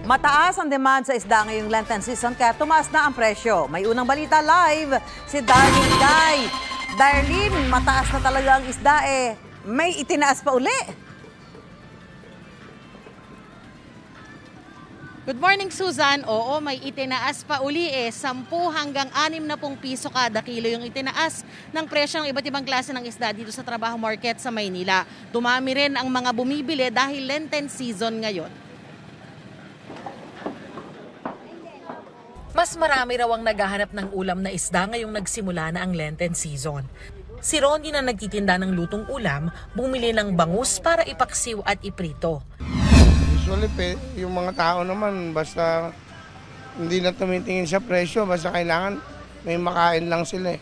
Mataas ang demand sa isda ngayong Lenten season kaya tumaas na ang presyo. May unang balita live si Darlene Guy. Darlene, mataas na talaga ang isda may itinaas pa uli. Good morning, Susan. Oo, may itinaas pa uli 10 hanggang 60 piso kada kilo yung itinaas ng presyo ng iba't ibang klase ng isda dito sa Trabaho Market sa Maynila. Dumami rin ang mga bumibili dahil Lenten season ngayon. Mas marami raw ang naghahanap ng ulam na isda ngayong nagsimula na ang Lenten season. Si Ronnie na nagtitinda ng lutong ulam, bumili ng bangus para ipaksiw at iprito. Usually, yung mga tao naman, basta hindi na tumitingin sa presyo, basta kailangan may makain lang sila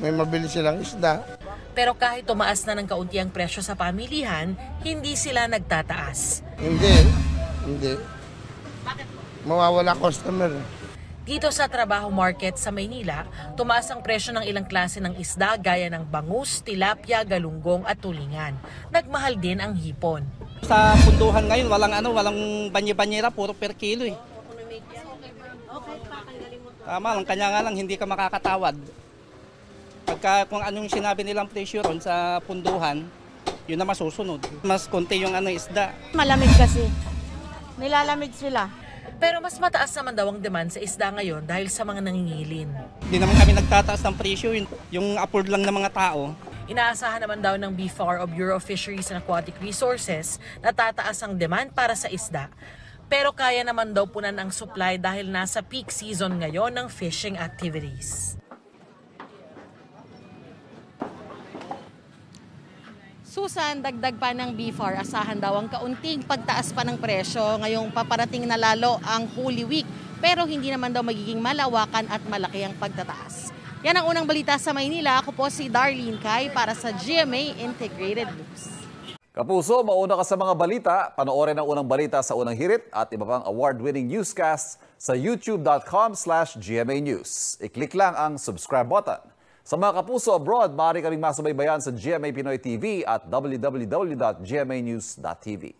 May mabili silang isda. Pero kahit tumaas na ng kaunti ang presyo sa pamilihan, hindi sila nagtataas. Hindi. Mawawala customer. Dito sa Trabaho Market sa Maynila, tumaas ang presyo ng ilang klase ng isda gaya ng bangus, tilapia, galunggong at tulingan. Nagmahal din ang hipon. Sa punduhan ngayon, walang banye-banyera, puro per kilo Tama lang, kanya nga lang, hindi ka makakatawad. Pagka kung anong sinabi nilang presyo ron sa punduhan, yun na masusunod. Mas konti yung isda. Malamig kasi. Nilalamig sila. Pero mas mataas naman daw ang demand sa isda ngayon dahil sa mga nangingilin. Hindi naman kami nagtataas ng presyo, yung afford lang ng mga tao. Inaasahan naman daw ng BFAR o Bureau of Fisheries and Aquatic Resources na tataas ang demand para sa isda. Pero kaya naman daw punan ang supply dahil nasa peak season ngayon ng fishing activities. Susan, dagdag pa ng BFAR, asahan daw ang kaunting pagtaas pa ng presyo ngayong paparating na lalo ang Holy Week. Pero hindi naman daw magiging malawakan at malaki ang pagtataas. Yan ang unang balita sa Maynila. Ako po si Darlene Guy para sa GMA Integrated News. Kapuso, mauna ka sa mga balita. Panoorin ang unang balita sa unang hirit at iba pang award-winning newscasts sa youtube.com/GMA News. I-click lang ang subscribe button. Sa mga kapuso abroad, maaari kaming masubaybayan sa GMA Pinoy TV at www.gmanews.tv.